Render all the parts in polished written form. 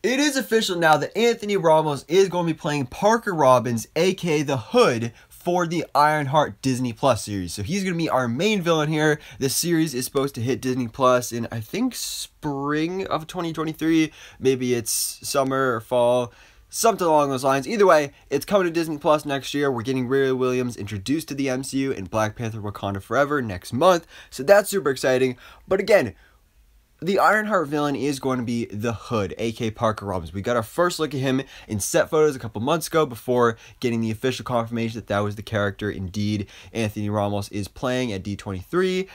It is official now that Anthony Ramos is going to be playing Parker Robbins, aka the Hood, for the Ironheart Disney Plus series. So he's going to be our main villain here. This series is supposed to hit Disney Plus in, I think, spring of 2023. Maybe it's summer or fall, something along those lines. Either way, it's coming to Disney Plus next year. We're getting Riri Williams introduced to the MCU in Black Panther Wakanda Forever next month. So that's super exciting. But again, the Ironheart villain is going to be the Hood, aka Parker Robbins. We got our first look at him in set photos a couple months ago before getting the official confirmation that that was the character indeed Anthony Ramos is playing at D23.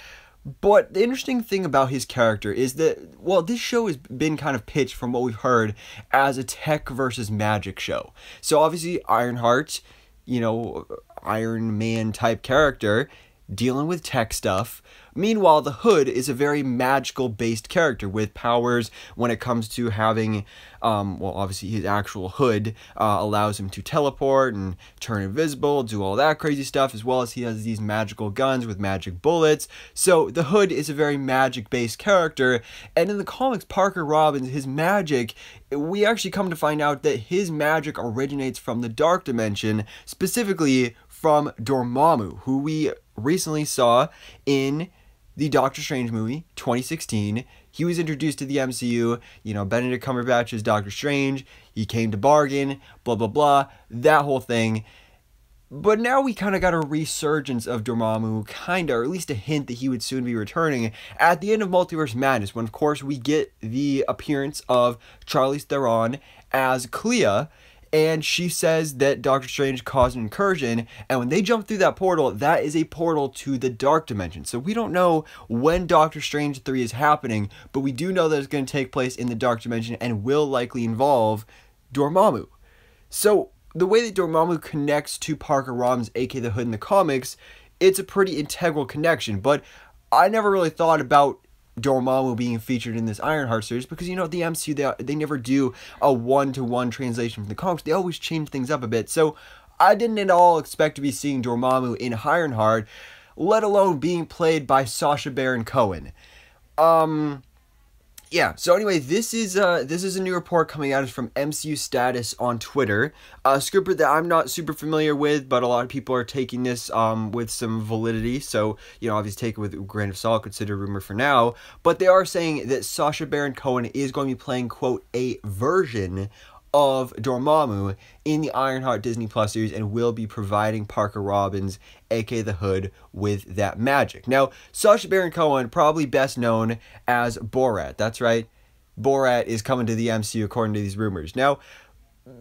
But the interesting thing about his character is that, well, this show has been kind of pitched from what we've heard as a tech versus magic show. So obviously Ironheart, you know, Iron Man type character, dealing with tech stuff. Meanwhile, the Hood is a very magical based character with powers when it comes to having, well, obviously his actual hood allows him to teleport and turn invisible, do all that crazy stuff, as well as he has these magical guns with magic bullets. So the Hood is a very magic based character, and in the comics, Parker Robbins, his magic, we actually come to find out that his magic originates from the Dark Dimension, specifically from Dormammu, who we recently saw in the Doctor Strange movie, 2016. He was introduced to the MCU, you know, Benedict Cumberbatch is Doctor Strange, he came to bargain, blah, blah, blah, that whole thing. But now we kind of got a resurgence of Dormammu, kind of, or at least a hint that he would soon be returning at the end of Multiverse Madness, when, of course, we get the appearance of Charlize Theron as Clea, and she says that Doctor Strange caused an incursion, and when they jump through that portal, that is a portal to the Dark Dimension. So we don't know when Doctor Strange 3 is happening, but we do know that it's going to take place in the Dark Dimension and will likely involve Dormammu. So the way that Dormammu connects to Parker Robbins, aka the Hood in the comics, it's a pretty integral connection, but I never really thought about Dormammu being featured in this Ironheart series because, you know, the MCU, they never do a one-to-one translation from the comics. They always change things up a bit. So I didn't at all expect to be seeing Dormammu in Ironheart, let alone being played by Sacha Baron Cohen. Yeah, so anyway, this is a new report coming out from MCU Status on Twitter. A script that I'm not super familiar with, but a lot of people are taking this with some validity. So, you know, obviously take it with a grain of salt, consider rumor for now. But they are saying that Sacha Baron Cohen is going to be playing, quote, a version of Dormammu in the Ironheart Disney Plus series and will be providing Parker Robbins, aka the Hood, with that magic. Now, Sacha Baron Cohen, probably best known as Borat. That's right. Borat is coming to the MCU according to these rumors. Now,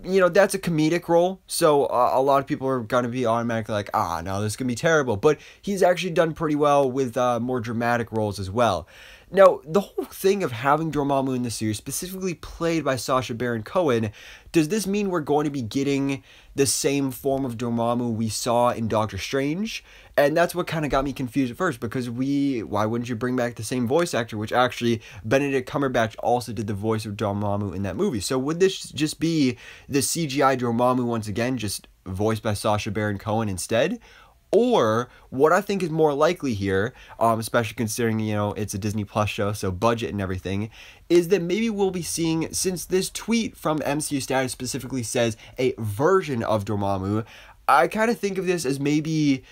you know, that's a comedic role, so a lot of people are going to be automatically like, no, this is going to be terrible. But he's actually done pretty well with more dramatic roles as well. Now, the whole thing of having Dormammu in the series, specifically played by Sacha Baron Cohen, does this mean we're going to be getting the same form of Dormammu we saw in Doctor Strange? And that's what kind of got me confused at first, because why wouldn't you bring back the same voice actor, which actually Benedict Cumberbatch also did the voice of Dormammu in that movie. So would this just be the CGI Dormammu once again, just voiced by Sacha Baron Cohen instead? Or what I think is more likely here, especially considering, you know, it's a Disney Plus show, so budget and everything, is that maybe we'll be seeing, since this tweet from MCU Status specifically says a version of Dormammu, I kind of think of this as maybe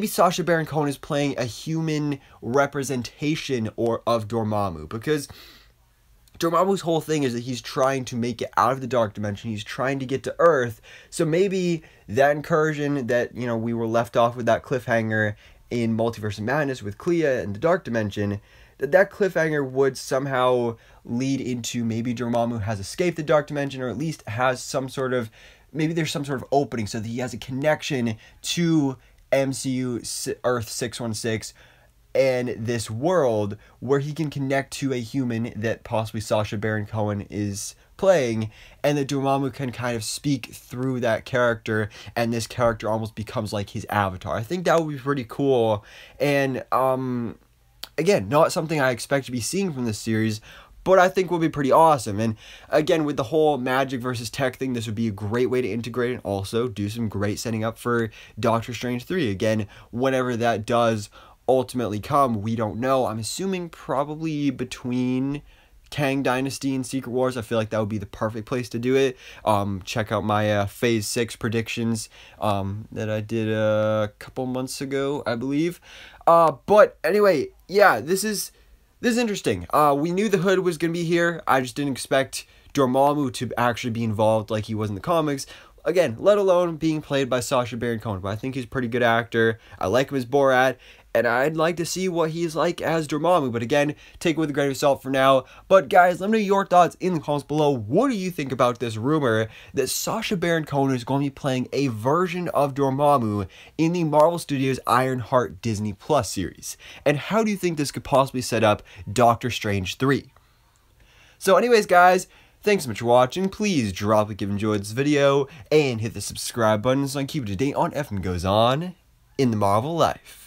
Sacha Baron Cohen is playing a human representation of Dormammu, because Dormammu's whole thing is that he's trying to make it out of the Dark Dimension. He's trying to get to Earth. So maybe that incursion that, you know, we were left off with that cliffhanger in Multiverse of Madness with Clea and the Dark Dimension, that cliffhanger would somehow lead into maybe Dormammu has escaped the Dark Dimension, or at least has some sort of, maybe there's some sort of opening so that he has a connection to MCU Earth 616 and this world where he can connect to a human that possibly Sacha Baron Cohen is playing, and that Dormammu can kind of speak through that character, and this character almost becomes like his avatar. I think that would be pretty cool, and again, not something I expect to be seeing from this series, but I think will be pretty awesome. And again, with the whole magic versus tech thing, this would be a great way to integrate and also do some great setting up for Doctor Strange 3. Again, whenever that does ultimately come, we don't know. I'm assuming probably between Kang Dynasty and Secret Wars, I feel like that would be the perfect place to do it. Check out my Phase 6 predictions that I did a couple months ago, I believe. But anyway, yeah, this is interesting. We knew the Hood was going to be here. I just didn't expect Dormammu to actually be involved like he was in the comics. Again, let alone being played by Sacha Baron Cohen. But I think he's a pretty good actor. I like him as Borat. And I'd like to see what he's like as Dormammu. But again, take it with a grain of salt for now. But guys, let me know your thoughts in the comments below. What do you think about this rumor that Sacha Baron Cohen is going to be playing a version of Dormammu in the Marvel Studios Ironheart Disney Plus series? And how do you think this could possibly set up Doctor Strange 3? So anyways, guys, thanks so much for watching. Please drop a like if you enjoyed this video. And hit the subscribe button so I can keep you up to date on everything goes on in the Marvel life.